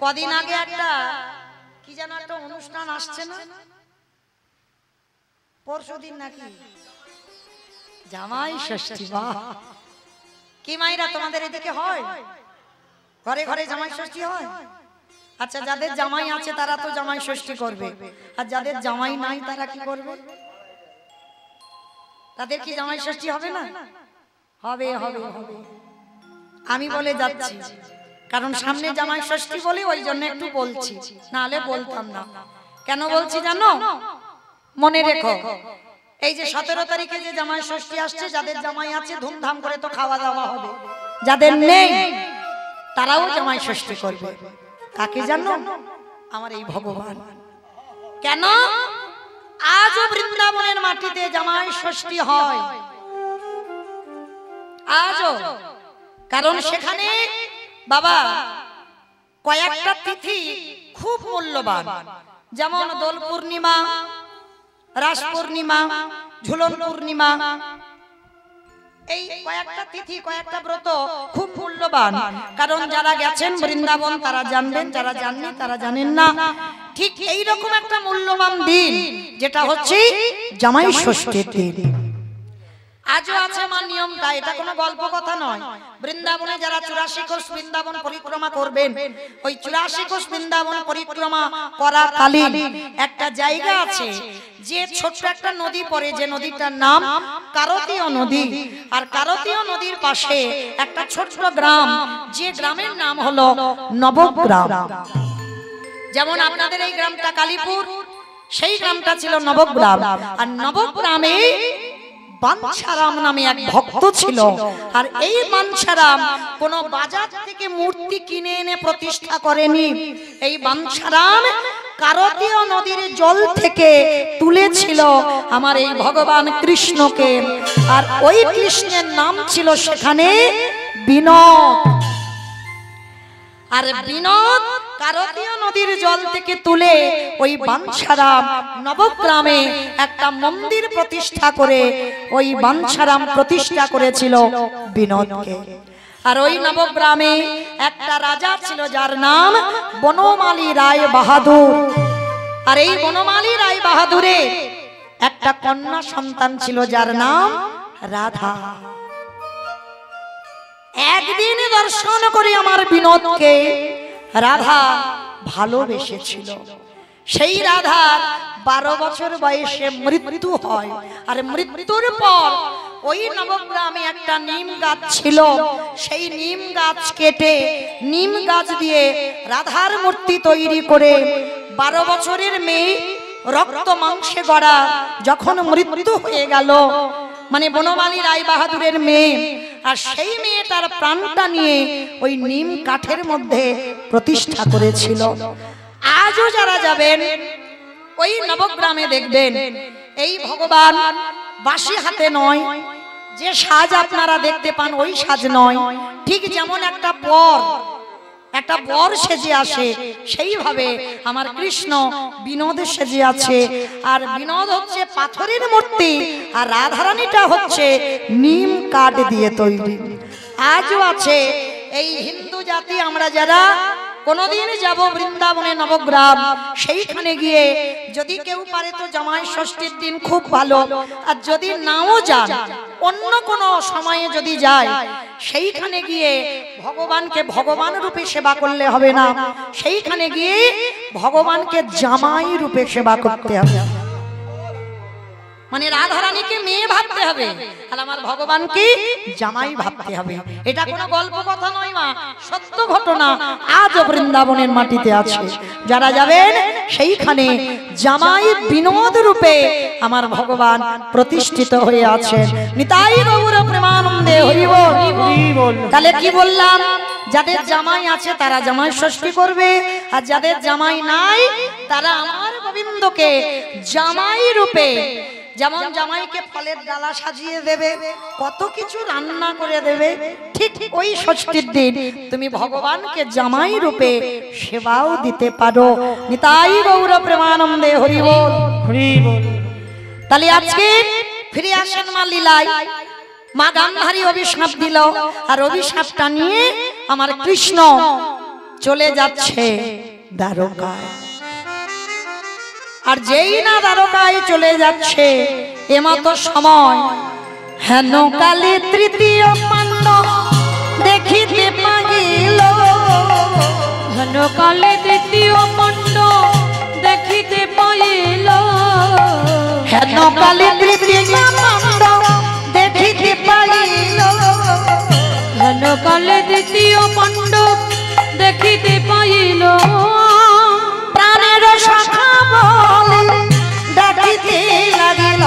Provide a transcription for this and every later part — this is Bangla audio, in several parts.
কদিন আগে একটা কি যেন একটা অনুষ্ঠান আসছে না, পরশুদিন নাকি জামাই ষষ্ঠী। বাহ, কি মাইরা তোমাদের এদিকে হয়? ঘরে ঘরে জামাই ষষ্ঠী হয়? আচ্ছা, যাদের জামাই আছে তারা তো জামাই ষষ্ঠী করবে, আর যাদের জামাই নাই তারা কি করবে? তাদের কি জামাই ষষ্ঠী হবে না? হবে হবে হবে। আমি বলে যাচ্ছি, কারণ সামনে জামাই ষষ্ঠী বলে ওই জন্য একটু বলছি, নাহলে বলতাম না। কেন বলছি জানো? মনে রেখো, এই যে 17 তারিখে যে জামাই ষষ্ঠী আসছে, যাদের জামাই আছে ধুমধাম করে তো খাওয়া দাওয়া হবে, যাদের নেই তারাও জামাই ষষ্ঠী করবে। কাকে জানো? আমার এই ভগবান। কেন আজও বৃন্দাবনের মাটিতে জামাই ষষ্ঠী হয় আজও? কারণ সেখানে বাবা কয়েকটা তিথি খুব মূল্যবান, যেমন দোল পূর্ণিমা, রাস পূর্ণিমা, ঝুলন পূর্ণিমা, এই কয়েকটা তিথি কয়েকটা ব্রত খুব মূল্যবান। কারণ যারা গেছেন বৃন্দাবন তারা জানবেন, যারা জানেন তারা জানেন না। ঠিক এই রকম একটা মূল্যবান দিন যেটা হচ্ছে জামাই ষষ্ঠীর দিন। আজও আছে আমার নিয়মটা, এটা কোনো গল্প কথা নয়। বৃন্দাবনে যারা 84 কোষ বৃন্দাবন পরিক্রমা করবেন, ওই 84 কোষ বৃন্দাবন পরিক্রমা করাকালীন একটা জায়গা আছে, যে ছোট্ট একটা নদী পড়ে, যে নদীটার নাম কারতীয় নদী। আর কারতীয় নদীর পাশে একটা ছোট্ট গ্রাম, যে গ্রামের নাম হলো নবগ্রাম। যেমন আপনাদের এই গ্রামটা কালীপুর, সেই গ্রামটা ছিল নবগ্রাম। আর নবগ্রামে বাঞ্ছারাম নামে এক ভক্ত ছিল। আর এই বাঞ্ছারাম কোন বাজার থেকে মূর্তি কিনে এনে প্রতিষ্ঠা করেনি। এই বাঞ্ছারাম কারতীয় নদীর জল থেকে তুলেছিল আমার এই ভগবান কৃষ্ণকে। আর ওই কৃষ্ণের নাম ছিল সেখানে বিনোদ। আর বিনোদ কারতীয় নদীর জল থেকে তুলে ওই বাঞ্ছারাম নবগ্রামে একটা মন্দির প্রতিষ্ঠা করে ওই বাঞ্ছারাম প্রতিষ্ঠা করেছিল বিনোদকে। আর ওই নবগ্রামে একটা রাজা ছিল যার নাম বনমালী রায় বাহাদুর। আর এই বনমালী রায় বাহাদুরের একটা কন্যা সন্তান ছিল যার নাম রাধা। একদিন দর্শন করে আমার বিনোদকে রাধা ভালোবেসেছিল। সেই রাধার 12 বছর বয়সে মৃত্যু হয়। আর মৃত্যুর পর ওই নবগ্রামে একটা নিম গাছ ছিল, সেই নিম গাছ কেটে নিম গাছ দিয়ে রাধার মূর্তি তৈরি করে 12 বছরের মেয়ে রক্ত মাংসে গড়া যখন মৃত্যু হয়ে গেল, মানে বনমালী রায় বাহাদুরের মেয়ে, আর সেই মেয়েটার প্রাণটা নিয়ে ওই নিম কাঠের মধ্যে প্রতিষ্ঠা করেছিল। আজও যারা যাবেন ওই নবগ্রামে দেখবেন এই ভগবান বাঁশি হাতে নয়, যে সাজ আপনারা দেখতে পান ওই সাজ নয়। ঠিক যেমন একটা বর সেজে আসে, সেইভাবে আমার কৃষ্ণ বিনোদ সেজে আছে। আর বিনোদ হচ্ছে পাথরের মূর্তি, আর রাধারানীটা হচ্ছে নিম কাঠ দিয়ে তৈরি। আজও আছে এই হিন্দু জাতি আমরা যারা কোনদিন যাব বৃন্দাবনে নবগ্রাম, সেইখানে গিয়ে যদি কেউ পারে তো জামাই ষষ্ঠীর দিন খুব ভালো, আর যদি নাও যান অন্য কোনো সময়ে যদি যায়, সেইখানে গিয়ে ভগবানকে ভগবান রূপে সেবা করলে হবে না, সেইখানে গিয়ে ভগবানকে জামাই রূপে সেবা করতে হবে। মানে রাধারানীকে মেয়ে ভাবতে হবে, আর আমার ভগবানকে জামাই ভাবতে হবে। এটা কোনো গল্প কথা নয় মা, সত্য ঘটনা আজও বৃন্দাবনের মাটিতে আছে। যারা যাবেন সেইখানে জামাই বিনোদ রূপে আমার ভগবান প্রতিষ্ঠিত হয়ে আছেন। নিতাই গৌর প্রেমানন্দে হরি বল। তাহলে কি বললাম? যাদের জামাই আছে তারা জামাই ষষ্ঠী করবে, আর যাদের জামাই নাই তারা আমার গোবিন্দকে জামাই রূপে, যেমন জামাইকে ফলের ডালা সাজিয়ে দেবে, কত কিছু রান্না করে দেবে, ঠিক ওই ষষ্ঠীর দিন তুমি ভগবানকে জামাই রূপে সেবাও দিতে পারো। নিতাই গৌর প্রেমানন্দে হরি বল। তাহলে আজকে ফিরে আসেন মা লীলায়। মা গান্ধারী অভিশাপ দিল, আর অভিশাপটা নিয়ে আমার কৃষ্ণ চলে যাচ্ছে দ্বারকায়। আর যেই না দ্বারকায় চলে যাচ্ছে এমতো সময় হেন কালে তৃতীয় পাণ্ডব দেখিতে পাইল। হেন কালে তৃতীয় পাণ্ডব দেখিতে পাইল। হেন কালে তৃতীয় পাণ্ডব দেখিতে পাইল। হেন কালে তৃতীয় পাণ্ডব দেখিতে পাইল। প্রাণের সখা বলে ডাকিতে লাগিল।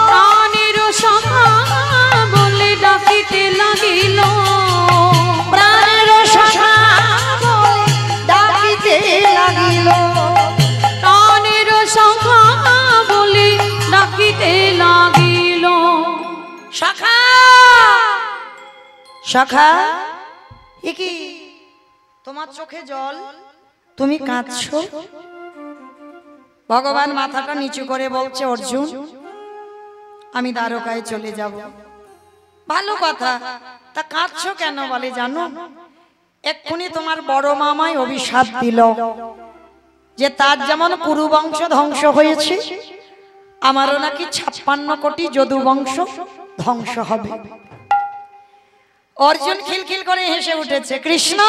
প্রাণের সখা বলে ডাকিতে লাগিল। প্রাণের সখা বলে ডাকিতে লাগিল। প্রাণের সখা বলে ডাকিতে লাগিল। সখা সখা এ কি তোমার চোখে জল, তুমি কাঁদছো? ভগবান মাথাটা নিচু করে বলছে, অর্জুন আমি দ্বারকায় চলে যাব। ভালো কথা, তা কাঁদছো কেন? বলে জানো, এক্ষুনি তোমার বড় মামাই অভিশাপ দিল যে তার যেমন কুরু বংশ ধ্বংস হয়েছে, আমারও নাকি 56 কোটি যদু বংশ ধ্বংস হবে। অর্জুন খিলখিল করে হেসে উঠেছে, কৃষ্ণ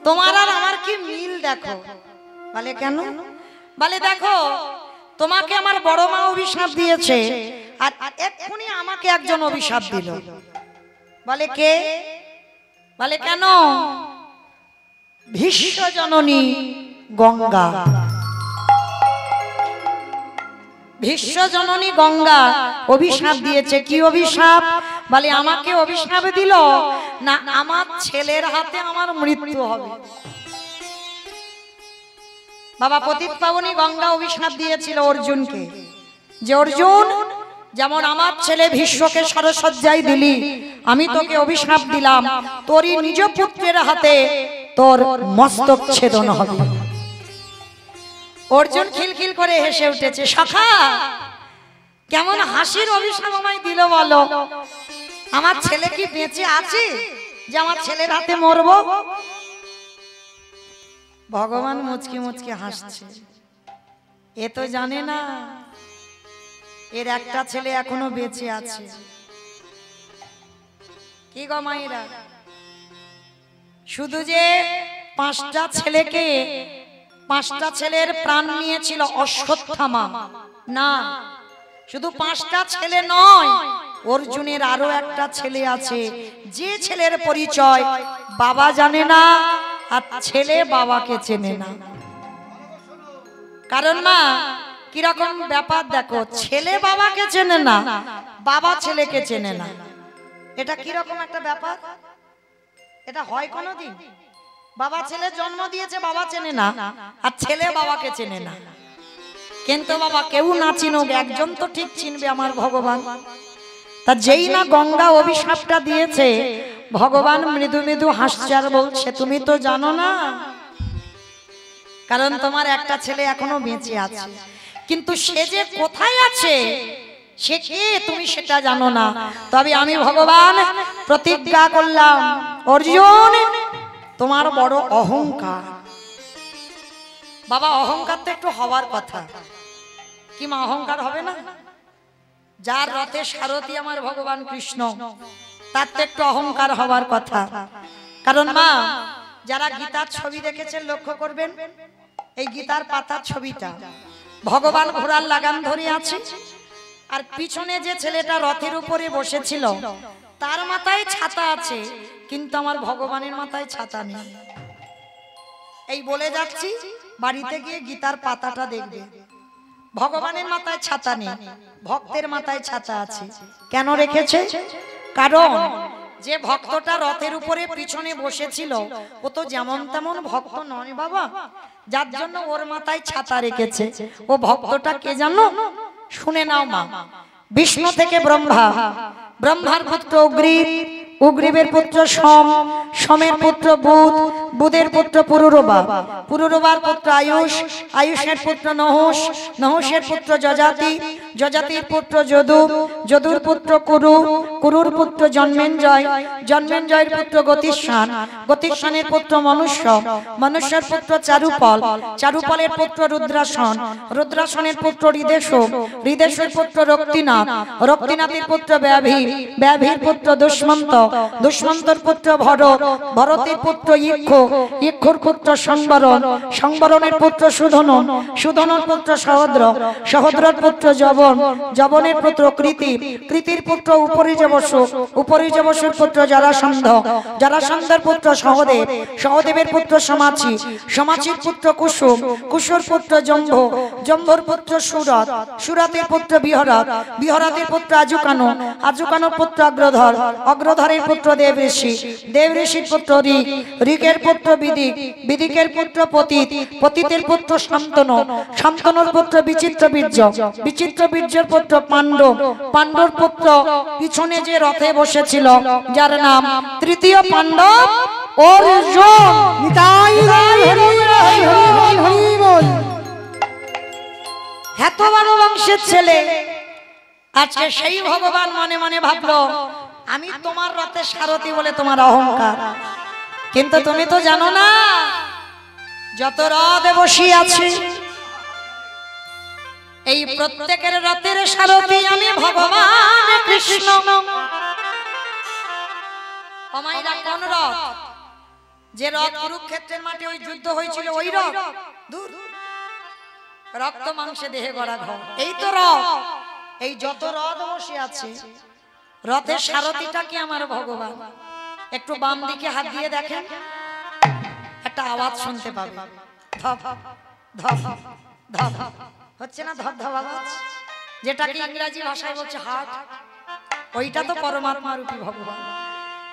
তোমার আর আমার কি মিল দেখো। বলে কেন? বলে দেখো, তোমাকে আমার বড় মা অভিশাপ দিয়েছে আর এক্ষুনি আমাকে একজন অভিশাপ দিল। বলে কে? বলে কেন? ভীষ্ম জননী গঙ্গা। ভীষ্ম জননী গঙ্গা অভিশাপ দিয়েছে। কি অভিশাপ? বলে আমাকে অভিশাপ দিল না আমার ছেলের হাতে আমার মৃত্যু হবে। বাবা পতিত পাবনী গঙ্গা অভিশাপ দিয়েছিল অর্জুনকে যে অর্জুন, যেমন আমার ছেলে ভীষ্মকে সরসজ্জায় দিলি, আমি তোকে অভিশাপ দিলাম তোরই নিজ পুত্রের হাতে তোর মস্তক ছেদন হবে। অর্জুন খিলখিল করে হেসে উঠেছে, সখা কেমন হাসির অভিশাপ আমায় দিল বলো। আমার ছেলে কি বেঁচে আছে যে আমার ছেলের হাতে মরবো? ভগবান মুচকি মুচকি হাসছে। এ তো জানে না এর একটা ছেলে এখনো বেঁচে আছে। কি গো মায়েরা, শুধু যে 5টা ছেলেকে, 5টা ছেলের প্রাণ নিয়েছিল অশ্বত্থামা না, শুধু 5টা ছেলে নয়, অর্জুনের আরো একটা ছেলে আছে যে ছেলের পরিচয় বাবা জানে না আর ছেলে বাবাকে চেনে না। কারণ মা কিরকম ব্যাপার দেখো, ছেলে বাবাকে চেনে না, বাবা ছেলেকে চেনে না। এটা কিরকম একটা ব্যাপার? এটা হয় কোনোদিন? বাবা ছেলে জন্ম দিয়েছে, বাবা চেনে না, আর ছেলে বাবাকে চেনে না। কিন্তু বাবা কেউ না চিনুক, একজন তো ঠিক চিনবে, আমার ভগবান। তা যেই না গঙ্গা অভিশাপটা দিয়েছে, ভগবান মৃদু মৃদু হাসছে আর বলছে, তুমি তো জানো না, কারণ তোমার একটা ছেলে এখনো বেঁচে আছে, কিন্তু সে যে কোথায় আছে সে কে তুমি সেটা জানো না। তবে আমি ভগবান প্রতিজ্ঞা করলাম, অর্জুন তোমার বড় অহংকার। বাবা অহংকার তো একটু হওয়ার কথা, কি মা অহংকার হবে না? যার রথে সারথি আমার ভগবান কৃষ্ণ, তার তো একটু অহংকার হওয়ার কথা। কারণ মা যারা গীতার ছবি দেখেছেন লক্ষ্য করবেন, এই গীতার পাতার ছবিটা ভগবান ঘোড়ার লাগাম ধরে আছে, আর পিছনে যে ছেলেটা রথের উপরে বসেছিল তার মাথায় ছাতা আছে, কিন্তু আমার ভগবানের মাথায় ছাতা নেই। এই বলে যাচ্ছি, বাড়িতে গিয়ে গীতার পাতাটা দেখবে, ভগবানের মাথায় ছাতা নেই, ভক্তের মাথায় ছাতা আছে। কেন রেখেছে? কারণ যে ভক্তটা রথের উপরে পিছনে বসেছিল ও তো যেমন তেমন ভক্ত নয় বাবা, যার জন্য ওর মাথায় ছাতা রেখেছে। ও ভক্তটা কে জানো? শুনে নাও মা, বিষ্ণু থেকে ব্রহ্মা, ব্রহ্মার পুত্র অগ্রিব, উগ্রীবের পুত্র সোম, সোমের পুত্র বুধ, বুধের পুত্র পুরুরবা, পুরুরবার পুত্র আয়ুষ, আয়ুষের পুত্র নহুষ, নহুষের পুত্র যজাতি, যজাতির পুত্র যদু, যদুর পুত্র কুরু, কুরুর পুত্র জন্মেঞ্জয়, জন্মেঞ্জয়ের পুত্র গতিস্থান, গতিস্থানের পুত্র মনুষ্য, মনুষ্যের পুত্র চারুপল, চারুপলের পুত্র রুদ্রাসন, রুদ্রাসনের পুত্র হৃদেশ, হৃদেশের পুত্র রক্তিনাথ, রক্তিনাথের পুত্র ব্যাভি, ব্যাভির পুত্র দুষ্মন্ত, দুষ্মন্তর পুত্র ভরত, ভরতের পুত্র ইক্ষ, ইক্ষুর পুত্র সংবরণ, সংবরণের পুত্র সুধনন, সুধনর পুত্র সহদ্র, সহদ্রর পুত্র জবন, জবনের পুত্র কৃতি, কৃতির পুত্র উপরিজবসু, উপরিজবসুর পুত্র জরাসন্ধ, জরাসন্ধের পুত্র সহদেব, সহদেবের পুত্র সমাচি, সমাচির পুত্র কুসুম, কুসুর পুত্র জম্ভ, জম্ভর পুত্র সুরত, সুরতের পুত্র বিহরত, বিহরতের পুত্র আজুকানু, আজুকানুর পুত্র অগ্রধর, অগ্রধরের পুত্র দেব ঋষি, দেব ঋষির পুত্র ঋক, ঋকের পুত্র বিদিক, বিদিকের পুত্র পতিত, পতিতের পুত্র শান্তনু, শান্তনুর পুত্র বিচিত্র বীর্য, বিচিত্র বীর্যের পুত্র পাণ্ডব, পাণ্ডব পুত্র পিছনে যে রথে বসেছিল যার নাম তৃতীয় পাণ্ডব অর্জুন। এত বড় বংশের ছেলে আজকে সেই ভগবান মনে মনে ভাবলো আমি তোমার রথে সারথি বলে তোমার অহংকার, কিন্তু তুমি তো জানো না যত রথে বসিয়ে আছে এই প্রত্যেকের রথের সারথি আমি ভগবান কৃষ্ণ। অমাইরা কোন রথ? যে রথ কুরুক্ষেত্রের মাঠে ওই যুদ্ধ হয়েছিল ওই রথ? দূর, রক্ত মাংসে দেহে গড়া ঘর, এই তো রথ। এই যত রথ বসে আছে রথের সারথিটা কি আমার ভগবান। একটু বাম দিকে হাত দিয়ে দেখেন, একটা আওয়াজ শুনতে পাবে, ধপ ধপ ধপ হচ্ছে না, ধপ ধপ আওয়াজ, যেটাকে ইংরেজি ভাষায় বলছে হার্ট, ওইটা তো পরমাত্মা রূপী ভগবান।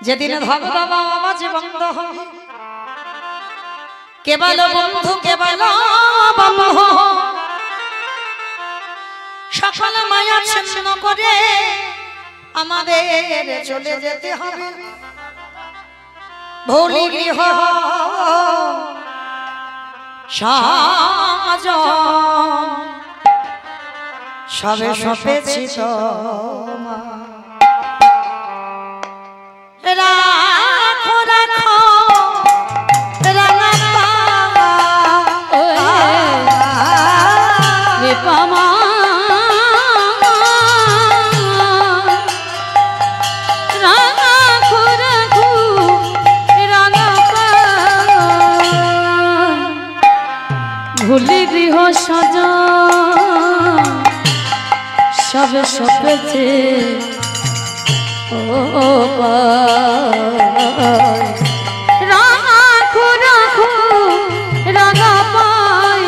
যেদিনে ধপ ধপ আওয়াজ বন্ধ হবে, কেবল বন্ধু কেবল বন্ধু, সকল মায়া ছিন্ন করে আমাদের চলে যেতে হবে। ভুলি গৃহ সাজ সবে সপেছি রাখো রাখো ভুলি গৃহ সাজা সব সপেছে রাখো রাখো রাগা পাই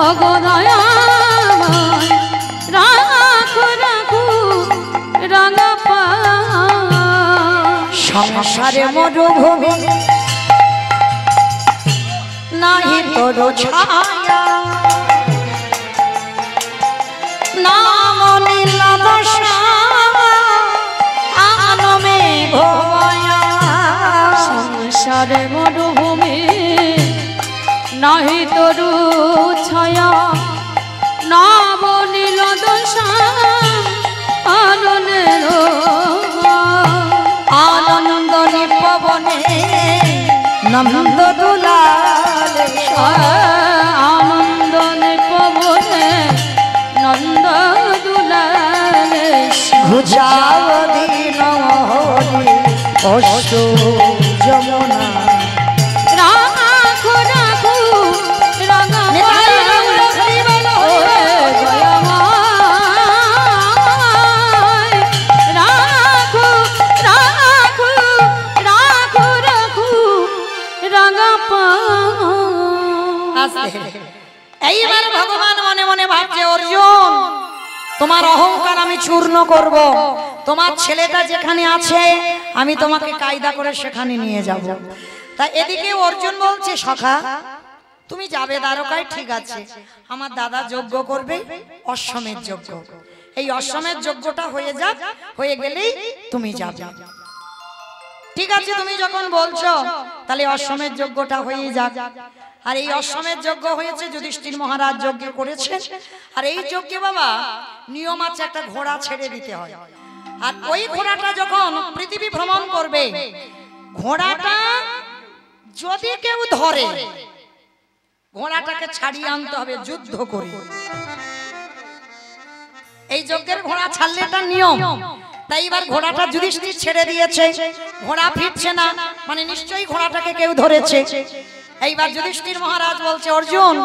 অগদয়াময়, রাখো রাখো রাগা পাই। সংসারে মরুভূমি নাহি তোর ছায়া, নাম নীলা দশা আনমে ভয়া। সংসারে মরুভূমি নাহি তরু ছায়া, নাম নীল দশা আনন্দের আনন্দ নিপবনে নন্দ দুলাল, আনন্দ নিপবনে নন্দ দুলাল। ঘুচাও দিন হরি অশ্রু যমুনা। রাখো রাখো রাঙা রাখো রাখো রাখো রাখো রাঙা পা। এইবার ভগবান মনে মনে ভাবছে অর্জুন তোমার অহংকার আমি চূর্ণ করব, তোমার ছেলেটা যেখানে আছে আমি তোমাকে কায়দা করে সেখানে নিয়ে যাব। তা এদিকে অর্জুন বলছে সখা তুমি যাবে দ্বারকায়, ঠিক আছে, আমার দাদা যজ্ঞ করবে অশ্বমেধ যজ্ঞ, এই অশ্বমেধ যজ্ঞটা হয়ে যাক, হয়ে গেলেই তুমি যাবে। ঠিক আছে তুমি যখন বলছো তাহলে অশ্বমেধ যজ্ঞটা হয়ে যাক। আর এই অশ্বমেধ যজ্ঞ হয়েছে, যুধিষ্ঠির মহারাজ যজ্ঞ করেছেন। আর এই যজ্ঞে বাবা নিয়ম আছে, একটা ঘোড়া ছেড়ে দিতে হয়। আর ওই ঘোড়াটা যখন পৃথিবী ভ্রমণ করবে, ঘোড়াটা যদি কেউ ধরে, ঘোড়াটাকে ছাড়িয়ে আনতে হবে যুদ্ধ করে। এই যজ্ঞের ঘোড়া ছাড়লে এটা নিয়ম। তাই এবার ঘোড়াটা যুধিষ্ঠির ছেড়ে দিয়েছে, ঘোড়া ফিরছে না, মানে নিশ্চয়ই ঘোড়াটাকে কেউ ধরেছে। এইবার যুধিষ্ঠির মহারাজ বলছে, অর্জুন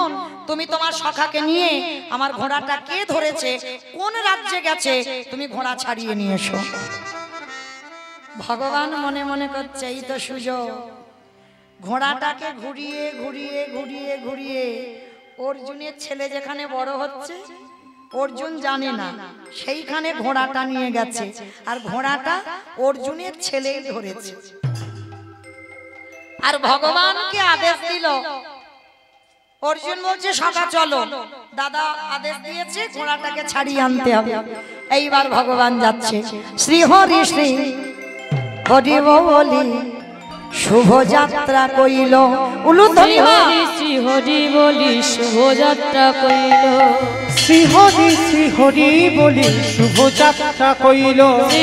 তুমি তোমার সখাকে নিয়ে আমার ঘোড়াটা কে ধরেছে, কোন রাজ্যে গেছে, তুমি ঘোড়া ছাড়িয়ে নিয়ে এসো। ভগবান মনে মনে করছে এই তো সুযোগ। ঘোড়াটাকে ঘুরিয়ে ঘুরিয়ে ঘুরিয়ে ঘুরিয়ে অর্জুনের ছেলে যেখানে বড় হচ্ছে, অর্জুন জানে না, সেইখানে ঘোড়াটা নিয়ে গেছে। আর ঘোড়াটা অর্জুনের ছেলেই ধরেছে। আর ভগবানকে আদেশ দিল, অর্জুন বলছে সখা চলো, দাদা আদেশ দিয়েছে ঘোড়াটাকে ছাড়িয়ে আনতে হবে। এইবার ভগবান যাচ্ছে, শ্রী হরি শ্রী হরি বলি শুভ যাত্রা কইল, উলুধ্বনি শ্রী হরি বলি শুভ যাত্রা কইল, শ্রী হরি বলি শুভ যাত্রা কইল। শ্রী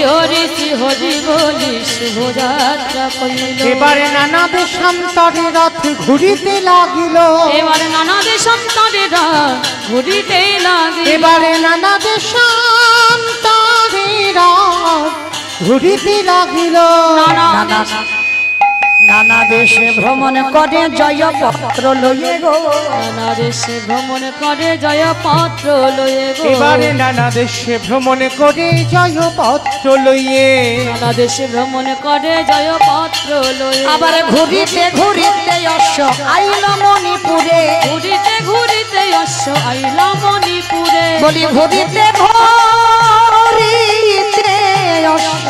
হরি বলি শুভ যাত্রা কইল। এবারে নানা দেশান্তরে রথ ঘুরিতে লাগিল, এবারে নানা দেশান্তরে রথ ঘুরিতে লাগিল, এবারে নানা দেশান্তরে রথ ঘুরিতে লাগিল। নানা দেশে ভ্রমণ করে জয়পত্র লইয়ে গো, নানা দেশে ভ্রমণ করে জয়পত্র লয়ে গো, এবারে নানা দেশে ভ্রমণ করে জয়পত্র লইয়ে, নানা দেশে ভ্রমণ করে জয়পত্র লয়ে। আবার ঘুরিতে ঘুরিতে অশ্ব আইল মণিপুরে, ঘুরিতে ঘুরিতে অশ্ব আইল মণিপুরে, বলি ঘুরিতে ঘুরিতে অশ্ব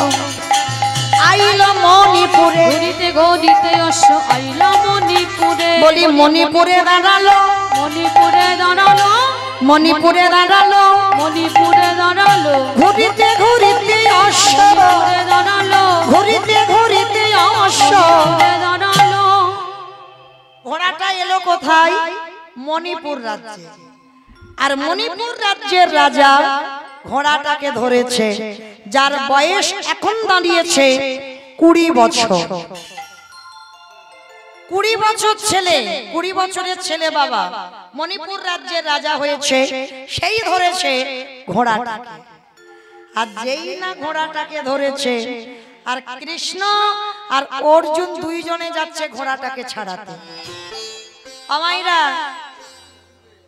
আইল মণিপুরে, ঘুরিতে ঘুরিতে অশ্ব আইল মণিপুরে, বলি মণিপুরে দাঁড়ালো, মণিপুরে দাঁড়ালো, মণিপুরে দাঁড়ালো, মণিপুরে দাঁড়ালো, ঘুরিতে ঘুরিতে অশ্ব, ঘুরে দাঁড়ালো, ঘুরিতে ঘুরিতে অশ্ব। ঘুরে দাঁড়ালো। ঘোড়াটা এলো কোথায়? মণিপুর রাজ্যে। আর মণিপুর রাজ্যের রাজা ঘোড়াটাকে ধরেছে, যার বয়স এখন দাঁড়িয়েছে 20 বছর। 20 বছর ছেলে, 20 বছরের ছেলে বাবা মণিপুর রাজ্যের রাজা হয়েছে, সেই ধরেছে ঘোড়াটাকে। আর যেই না ঘোড়াটাকে ধরেছে, আর কৃষ্ণ আর অর্জুন দুইজনে যাচ্ছে ঘোড়াটাকে ছাড়াতে। আমাইরা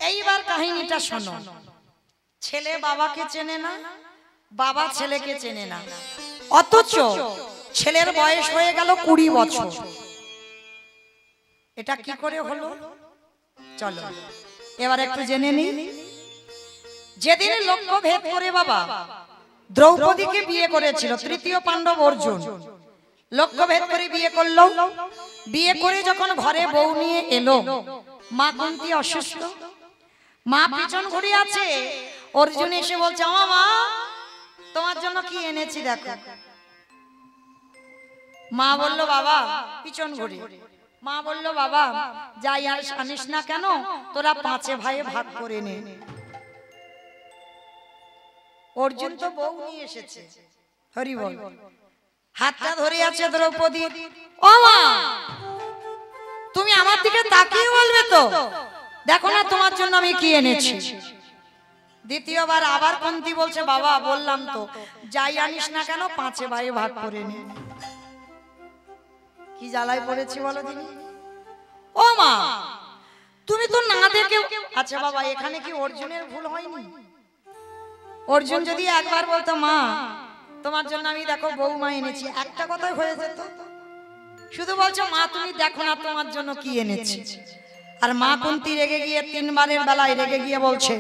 এইবার কাহিনীটা শোনো। ছেলে বাবাকে চেনে না, বাবা ছেলেকে চেনে না, অথচ ছেলের বয়স হয়ে গেল 20 বছর। এটা কি করে হলো? চলো এবার একটু জেনে নি। যেদিন লক্ষ্য ভেদ করে বাবা দ্রৌপদীকে বিয়ে করেছিল তৃতীয় পাণ্ডব অর্জুন, লক্ষ্য ভেদ করে বিয়ে করলো। বিয়ে করে যখন ঘরে বউ নিয়ে এলো, মা কুন্তী অসুস্থ, মা পিছন ঘুরে আছে। অর্জুন এসে বলছে, মা তোমার জন্য কি এনেছি দেখো। মা বলল, বাবা পিছন ঘুরে। মা বলল, বাবা যাই আনিস না কেন, তোরা 5 ভাইয়ে ভাগ করে নে। অর্জুন তো বউ নিয়ে এসেছে, হরি বল। হাতটা ধরে আছে দ্রৌপদী। ও মা, তুমি আমার দিকে তাকিয়ে বলবে তো, দেখো না তোমার জন্য আমি কি এনেছি। দ্বিতীয়বার আবার কুন্তী বলছে, বাবা বললাম তো যাই আনিস না কেন 5 ভাইয়ে ভাগ করে নে। কি জ্বালায় পড়েছি বলো দিনি। ও মা, তুমি তো না দেখে। আচ্ছা বাবা, এখানে কি অর্জুনের ভুল হয়নি? অর্জুন যদি একবার বলতো, মা তোমার জন্য আমি দেখো বৌমা এনেছি, একটা কথাই হয়ে যেত। শুধু বলছো, মা তুমি দেখো না তোমার জন্য কি এনেছি। আর মা কুন্তী রেগে গিয়ে 3 বারের বেলায় রেগে গিয়ে বলছে,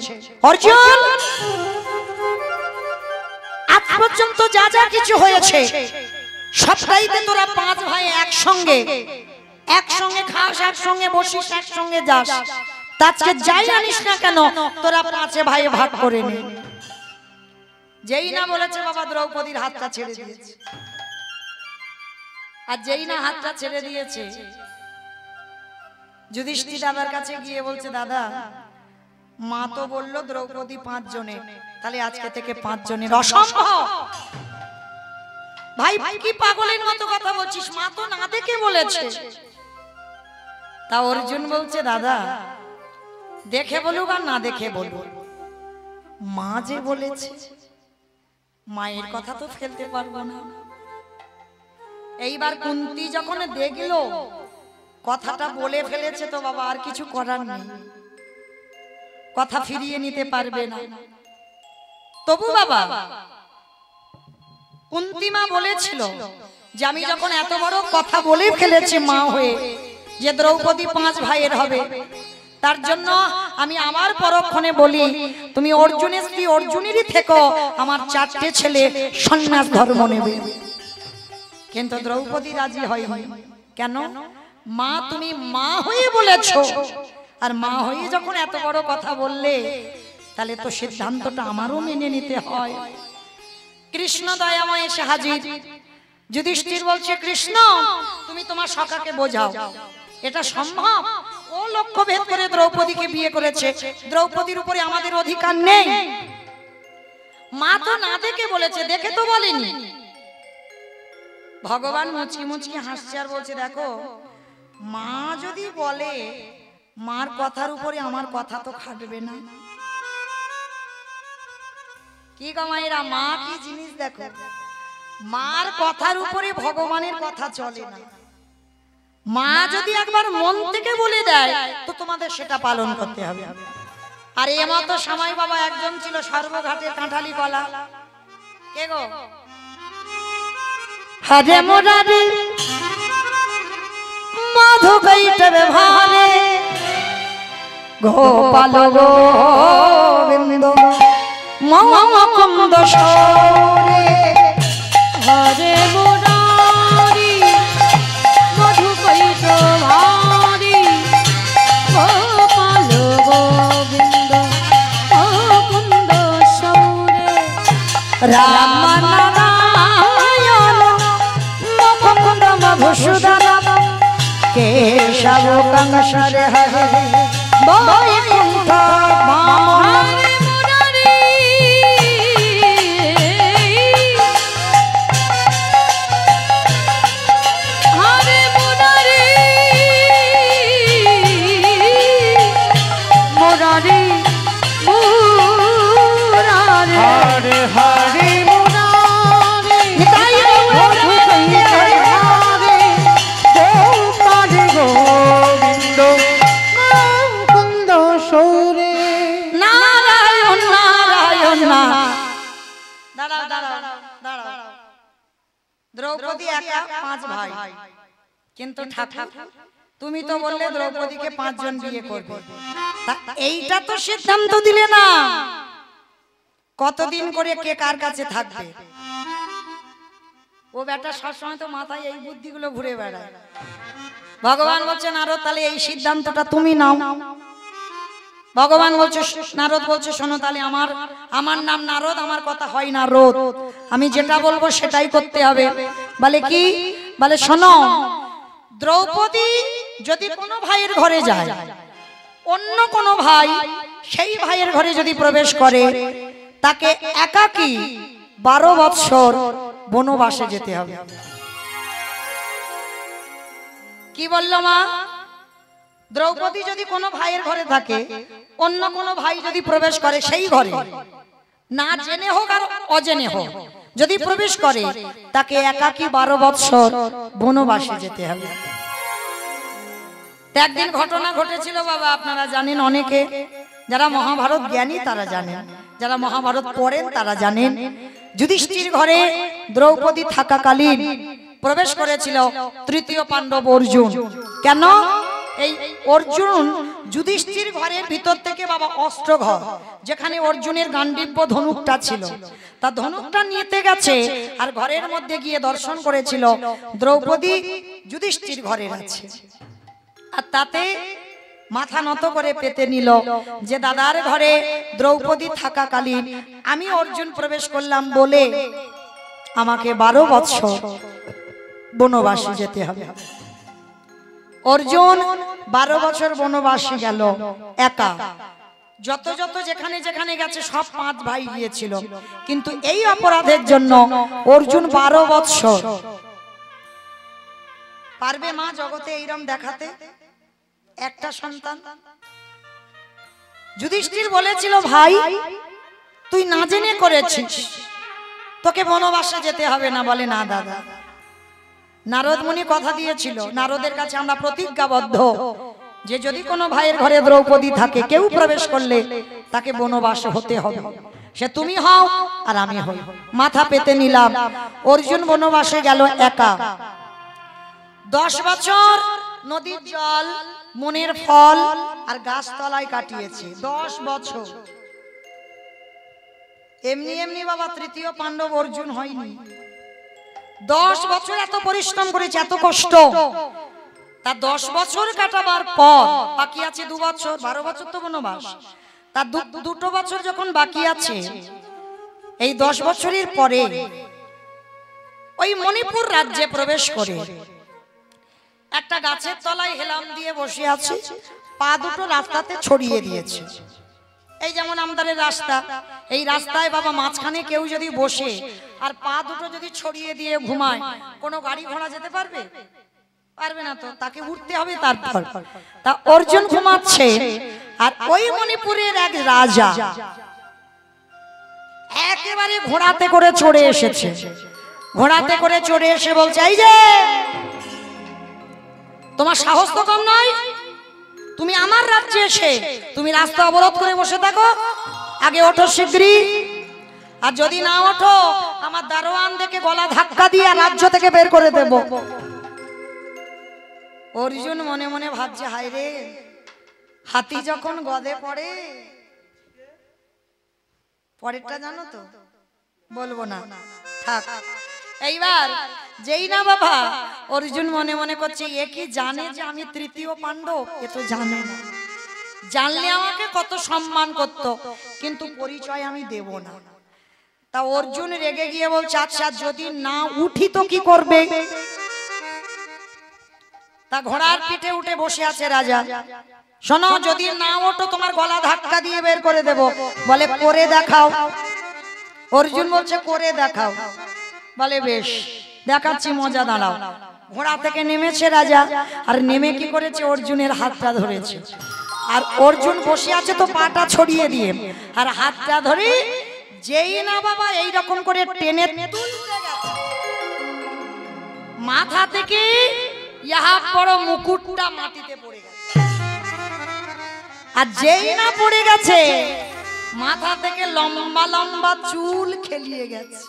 অর্জুন আজ পর্যন্ত যা যা কিছু হয়েছে সবটাইতে তোরা 5 ভাই একসঙ্গে খাস, একসঙ্গে বসিস, একসঙ্গে যাস। আজকে যাই আনিস না কেন তোরা 5 ভাই ভাগ করে নে। যেই না বলেছে বাবা দ্রৌপদীর হাতটা ছেড়ে দিয়েছে। আর যেই না হাতটা ছেড়ে দিয়েছে, যুধিষ্ঠির দাদার কাছে গিয়ে বলছে, দাদা মা তো বললো দ্রৌপদী 5 জনের, তাহলে আজকে থেকে 5 জনের। অসম্ভব ভাই, কি পাগলের মতো কথা বলছিস, মা তো না দেখে বলেছে। তা অর্জুন বলছে, দাদা দেখে বলুক আর না দেখে বলুক, মা যে বলেছে, মায়ের কথা তো ফেলতে পারবো না। এইবার কুন্তি যখন দেখলো কথাটা বলে ফেলেছে, তো বাবা আর কিছু করার নেই, কথা ফিরিয়ে নিতে পারবে না। তবু বাবা কুন্তি মা বলেছিল যে আমি যখন এত বড় কথা বলে ফেলেছি মা হয়ে, যে দ্রৌপদী 5 ভাইয়ের হবে, তার জন্য আমি আমার পরক্ষণে বলি, তুমি অর্জুনের স্ত্রী অর্জুনেরই থেকো, আমার 4টে ছেলে সন্ন্যাস ধর্ম নেবে। কিন্তু দ্রৌপদী রাজি হয়নি। কেন? মা তুমি মা হয়ে বলেছো, আর মা হয়ে যখন এত বড় কথা বললে, তাহলে তো সিদ্ধান্তটা আমারও মেনে নিতে হয়। কৃষ্ণ দয়াময় এসে হাজির। যুধিষ্ঠির বলছে, কৃষ্ণ তুমি তোমার সখাকে বোঝাও, এটা সম্ভব? ও লক্ষ্য ভেদ করে দ্রৌপদীকে বিয়ে করেছে, দ্রৌপদীর উপরে আমাদের অধিকার নেই। মা তো না দেখে বলেছে, দেখে তো বলেনি। ভগবান মুচকি মুচকি হাসছে আর বলছে, দেখো মা যদি বলে, মার কথার উপরে আমার কথা তো খাটবে না। কি গো মায়েরা, মা কি জিনিস দেখো, মার কথার উপরে ভগবানের কথা চলে না। মা যদি একবার মন থেকে বলে দেয়, তো তোমাদের সেটা পালন করতে হবে। আর এমতো সময় বাবা একজন ছিল সর্বঘাটের কাঁঠালি কলা। কে গো? হরে মোরারি মধু কৈটবে ভারে, গোপাল গোবিন্দ মুকুন্দ সৌরে। হরে মুরারি মধু কৈট ভারি, গোপাল গোবিন্দ মুকুন্দ সৌরে। রাম নারায়ণ মুকুন্দ মধুসূদন, কেশব কংসরে হরে বৈকুণ্ঠ বামন। দ্রৌপদী একা 5 ভাই, কিন্তু ঠাকুর তুমি তো বললে দ্রৌপদীকে 5 জন বিয়ে করবে। এইটা তো সিদ্ধান্ত দিলে না, কতদিন করে কে কার কাছে থাকবে। ও বেটা সবসময় তো মাথায় এই বুদ্ধিগুলো ঘুরে বেড়ায়। ভগবান বলছেন, নারদ তাহলে এই সিদ্ধান্তটা তুমি নাও। ভগবান বলছে, নারদ বলছে, শোনো তাহলে আমার নাম নারদ, আমার কথা হয় না রোদ, আমি যেটা বলবো সেটাই করতে হবে। বলে কি? বলে শোনো, দ্রৌপদী যদি কোনো ভাইয়ের ঘরে যায়, অন্য কোনো ভাই সেই ভাইয়ের ঘরে যদি প্রবেশ করে, তাকে একাকী 12 বৎসর বনবাসে যেতে হবে। কি বলল মা? দ্রৌপদী যদি কোনো ভাইয়ের ঘরে থাকে, অন্য কোনো ভাই যদি প্রবেশ করে সেই ঘরে, না জেনে হোক আর অজেনে হোক, যদি প্রবেশ করে, তাকে একাকী 12 বৎসর বনবাসে যেতে হবে। একদিন ঘটনা ঘটেছিল বাবা, আপনারা জানেন, অনেকে যারা মহাভারত জ্ঞানী তারা জানেন, যারা মহাভারত পড়েন তারা জানেন। যুধিষ্ঠির ঘরে দ্রৌপদী থাকাকালীন প্রবেশ করেছিল 3য় পাণ্ডব অর্জুন। কেন? এই অর্জুন যুধিষ্ঠির ঘরের ভিতর থেকে বাবা অস্ত্র ঘর, যেখানে অর্জুনের গান্ডীব্য ধনুকটা ছিল, তা ধনুকটা নিতে গেছে, আর ঘরের মধ্যে গিয়ে দর্শন করেছিল দ্রৌপদী যুধিষ্ঠির ঘরের আছে। আর তাতে মাথা নত করে পেতে নিল যে দাদার ঘরে দ্রৌপদী থাকাকালীন আমি অর্জুন প্রবেশ করলাম বলে আমাকে 12 বৎসর বনবাসী যেতে হবে। অর্জুন 12 বছর বনবাসী গেল একা। যত যত যেখানে যেখানে গেছে সব 5 ভাই গিয়েছিল, কিন্তু এই অপরাধের জন্য অর্জুন 12 বছর। পারবে মা জগতে এইরকম দেখাতে একটা সন্তান? যুধিষ্ঠির বলেছিল, ভাই তুই না জেনে করেছিস, তোকে বনবাসে যেতে হবে না। বলে, না দাদা, নারদ মুনি কথা দিয়েছিল, নারদের কাছে আমরা প্রতিজ্ঞাবদ্ধ যে যদি কোনো ভাইয়ের ঘরে দ্রৌপদী থাকে, কেউ প্রবেশ করলে তাকে বনবাসে হতে হবে, সে তুমি হও আর আমি হই। মাথা পেতে নিলাম। অর্জুন বনবাসে গেল একা। 10 বছর নদীর জল, মনের ফল আর গাছতলায় কাটিয়েছে। 10 বছর। এমনি এমনি বাবা তৃতীয় পাণ্ডব অর্জুন হয়নি। 10 বছর এত পরিশ্রম করেছে, এত কষ্ট। তা 10 বছর কাটাবার পর বাকি আছে 2 বছর, 12 বছর তো বনবাস। তার 2 বছর যখন বাকি আছে, এই 10 বছরের পরে ওই মণিপুর রাজ্যে প্রবেশ করে একটা গাছের তলায় হেলাম দিয়ে বসে আছে, পা দুটো রাস্তাতে ছড়িয়ে দিয়েছে। এই যেমন আমাদের রাস্তা, এই রাস্তায় বাবা মাঝখানে কেউ যদি বসে আর পা দুটো যদি ছড়িয়ে দিয়ে ঘুমায়, কোনো গাড়ি ঘোড়া যেতে পারবে? পারবে না, তো তাকে উঠতে হবে। তারপর তা অর্জুন ঘুমাচ্ছে, আর ওই মণিপুরের এক রাজা একেবারে ঘোড়াতে করে চড়ে এসেছে। ঘোড়াতে করে চড়ে এসে বলছে, এই যে তোমার সাহস তো কম নয়, তুমি আমার রাজ্যে এসে তুমি রাস্তা অবরোধ করে বসে থাকো, আগে ওঠো শিগগিরই, আর যদি না ওঠো আমার দারোয়ান দেখে গলা ধাক্কা দিয়ে রাজ্য থেকে বের করে দেব। অর্জুন মনে মনে ভাবছে, হায় রে, হাতি যখন গদে পড়ে, পরেরটা জানো তো, বলবো না, থাক। এইবার যেই না বাবা অর্জুন মনে মনে করছে, এ কি জানে যে আমি তৃতীয় পাণ্ডব? এ তো জানে না। জানলে আমাকে কত সম্মান করত, কিন্তু পরিচয় আমি দেব না। তা অর্জুন রেগে গিয়ে বলছে, আচ্ছা যদি না উঠি তো কি করবে? তা ঘোড়ার পিঠে উঠে বসে আছে রাজা। শোনো, যদি না ওঠো তোমার গলা ধাক্কা দিয়ে বের করে দেব। বলে, করে দেখাও। অর্জুন বলছে, করে দেখাও। বলে, বেশ, দেখাচ্ছি, মজা, দাঁড়াও। ঘোড়া থেকে নেমেছে রাজা, আর নেমে কি করেছে, অর্জুনের হাতটা ধরেছে। আর অর্জুন বসে আছে তো পাটা ছড়িয়ে দিয়ে, আর হাতটা ধরে যেই না বাবা এইরকম করে টেনে তুলতে গেছে, মাথা থেকে ইহা বড় মুকুটটা মাটিতে পড়ে গেছে। আর যেই না পড়ে গেছে, মাথা থেকে লম্বা লম্বা চুল খেলিয়ে গেছে।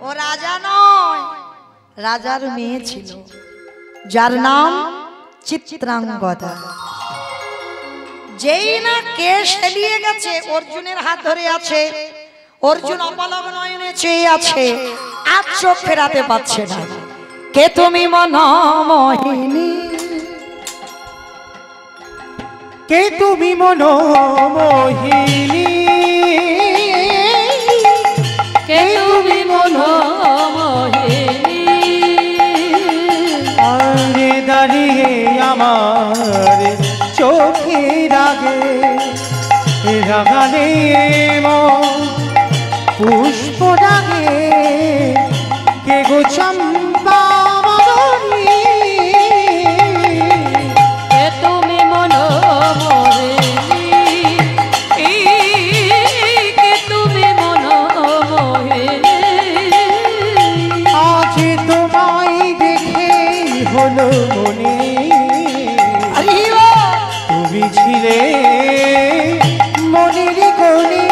ও রাজা নয়, রাজার মেয়ে ছিল, যার নাম চিত্রাঙ্গদা। যেই না কেশ এলিয়ে গেছে, অর্জুনের হাত ধরে আছে। অর্জুন অপলক নয়নে চেয়ে আছে, আর চোখ ফেরাতে পারছে না। কে তুমি মনোমোহিনী, কে তুমি মনোমোহিনী, কে তুমি মনোমোহিনী, আরে দাঁড়িয়ে আমার চোখের আগে রাগালে পুষ্প ডাগে, কে গো চম্পা মদনী, কে তুমি মনোমোহিনী, কে তুমি মনোমোহিনী, আজ তোমায় দেখে হলো মনে, তুমি ছিলে মনের কোণে,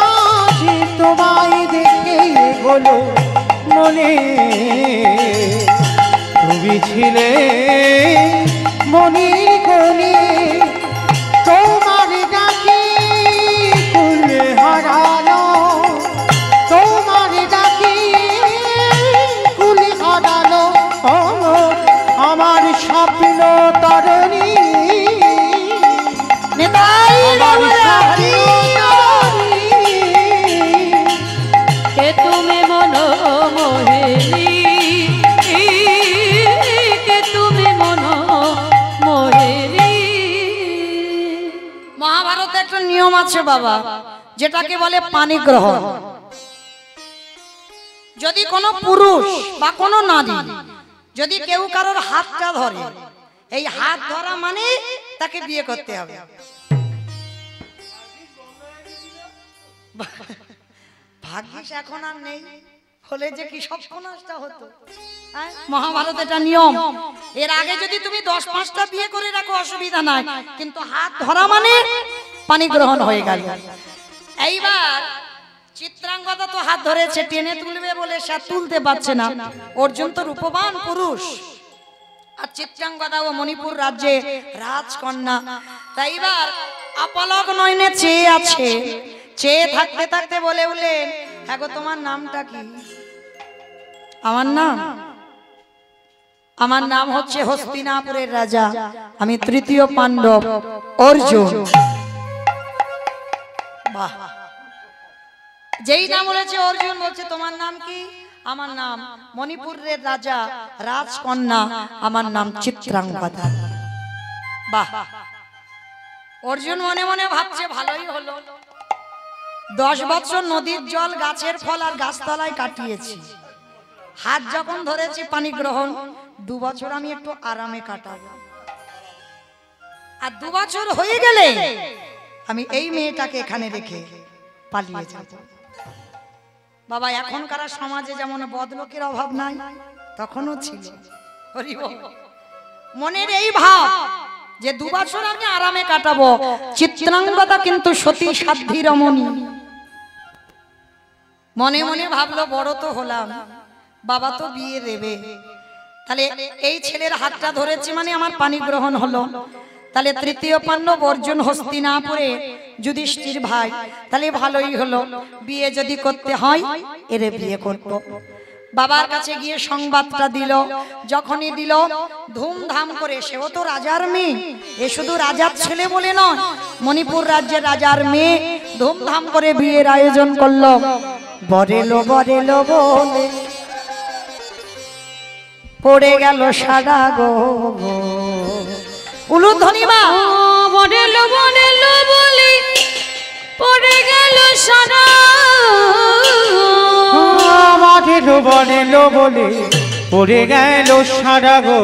আজ তোমায় দেখে হলো মনে, তুমি ছিলে মনের কোণে, তোমার ডাকে কুল হারানো, তোমার ডাকে কুল হারানো আমার স্বপ্ন তরণী, কে তুমি মনোমোহিনী, নিয়ম আছে বাবা, যেটাকে বলে পানি গ্রহণ। যদি কোনো পুরুষ বা কোনো নারী যদি কেউ কারোর হাতটা ধরে, এই হাত ধরা মানে তাকে বিয়ে করতে হবে। ভাগ্যিস এখন আর নেই, হলে যে কি সব সর্বনাশটা হতো। মহাভারত এটা নিয়ম। এর আগে যদি তুমি 10-5টা বিয়ে করে রাখো অসুবিধা নাই, কিন্তু হাত ধরা মানে পানি গ্রহণ হয়ে গেল। এইবার চিত্রাঙ্গদা তো হাত ধরেছে, টেনে তুলবে বলে সে তুলতে পারছে না। অর্জুন তো রূপবান পুরুষ, আর চিত্রাঙ্গদা ও মণিপুর রাজ্যে রাজকন্যা। তাই এবার অপলক নয়নে চেয়ে আছে, চেয়ে থাকতে থাকতে বলে বলেন, হ্যাঁ গো তোমার নামটা কি? আমার নাম হচ্ছে হস্তিনাপুরের রাজা, আমি তৃতীয় পাণ্ডব অর্জুন। বাহ, যেই নাম বলেছে অর্জুন, বলছে তোমার নাম কি? আমার নাম মণিপুরের রাজা রাজকন্যা, আমার নাম চিত্রাঙ্গদা। বাহ, অর্জুন মনে মনে ভাবছে ভালোই হলো, 10 বছর নদীর জল, গাছের ফল আর গাছতলায় কাটিয়েছি, হাত যখন ধরেছি পানি গ্রহণ, 2 বছর আমি একটু আরামে কাটাবো। আর 2 বছর হয়ে গেলে আমি এই মেয়েটাকে এখানে রেখে পালিয়ে যাব। বাবা, এখনকার সমাজে যেমন বদলোকের অভাব নাই, তখনও ছিল। মনের এই ভাব যে 2 বছর আমি আরামে কাটাবো। চিত্রাঙ্গদা কিন্তু সতী সাধ্বী রমণী, মনে মনে ভাবলো বড় তো হলাম, বাবা তো বিয়ে দেবে, তাহলে এই ছেলের হাতটা ধরেছি মানে আমার পানি গ্রহণ হলো। তাহলে তৃতীয় পাণ্ডব অর্জুন হস্তিনাপুরে যুধিষ্ঠির ভাই, তাহলে ভালোই হলো, বিয়ে যদি করতে হয় এরে বিয়ে করব। বাবার কাছে গিয়ে সংবাদটা দিল। যখনই দিল ধুমধাম করে, সেও তো রাজার মেয়ে, এ শুধু রাজার ছেলে বলে নয়, মণিপুর রাজ্যের রাজার মেয়ে, ধুমধাম করে বিয়ের আয়োজন করলো। বরেলো বরেলো বলে পড়ে গেল সারা গো, উলুধ্বনি বা বনেলো বনেলো বলি পড়ে গেল সারা, বনেলো বনেলো বলে পড়ে গেল সারা গো,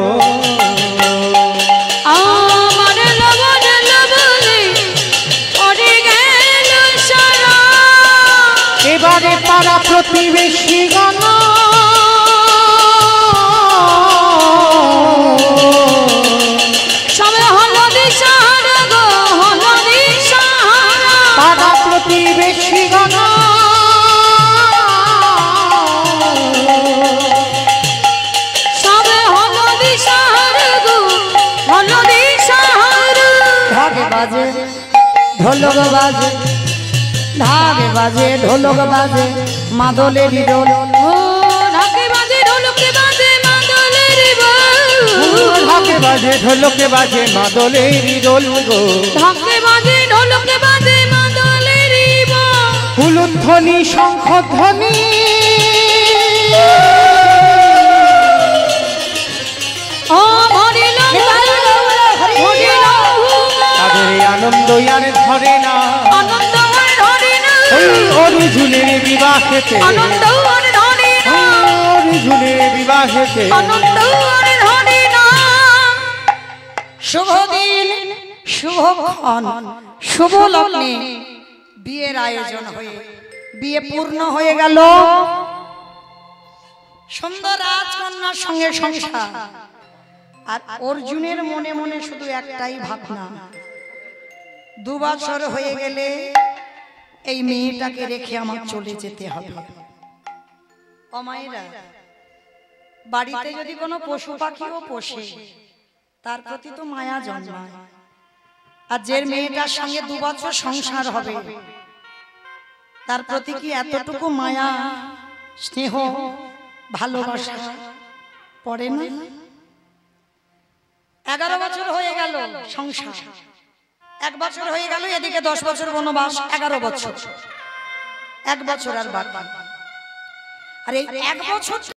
বনেলো বনেলো বলি পড়ে গেল সারা। এবারে পাড়া প্রতিবেশী গণ সবে হলো দিশাহারা গো, হলো দিশাহারা। পাড়া প্রতিবেশী গণ সবে হলো দিশাহারা গো, হলো দিশাহারা। ঢাকে বাজে ঢোলক বাজে, ঢাকে বাজে ঢোলক বাজে, মাদলের দোল। ও ঢাকে বাজে ঢোলকে বাজে মাদলের বল, ঢাকে বাজে ঢোলকে বাজে মাদলের দোল গো, ঢাকে বাজে ঢোলকে বাজে মাদলের বল। হুলুধ্বনি শঙ্খধ্বনি ও ভরিলো ভরিলো তাদের এই আনন্দ আর ধরে না, আনন্দ আর ধরে না, ওই অর্জুনের বিবাহেতে, আনন্দ আর ধরে না, অর্জুনের বিবাহেতে আনন্দ আর ধরে না। শুভ দিন, শুভক্ষণ, শুভ লগ্নে বিয়ের আয়োজন হয়ে বিয়ে পূর্ণ হয়ে গেল। সুন্দর রাজকন্যার সঙ্গে সংসার। আর অর্জুনের মনে মনে শুধু একটাই ভাবনা, 2 বছর হয়ে গেলে এই মেয়েটাকে রেখে আমার চলে যেতে হবে। ও মায়েরা, বাড়িতে যদি কোনো পশু পাখিও পোষে, তার প্রতি তো মায়া জন্মায়। আর যে মেয়েটার সঙ্গে 2 বছর সংসার হবে, তার প্রতি কি এতটুকু মায়া, স্নেহ, ভালোবাসা পড়ে না? 11 বছর হয়ে গেল সংসার, 1 বছর হয়ে গেল, এদিকে 10 বছর বনবাস, 11 বছর, 1 বছর আর বাকি। আর এই 1 বছর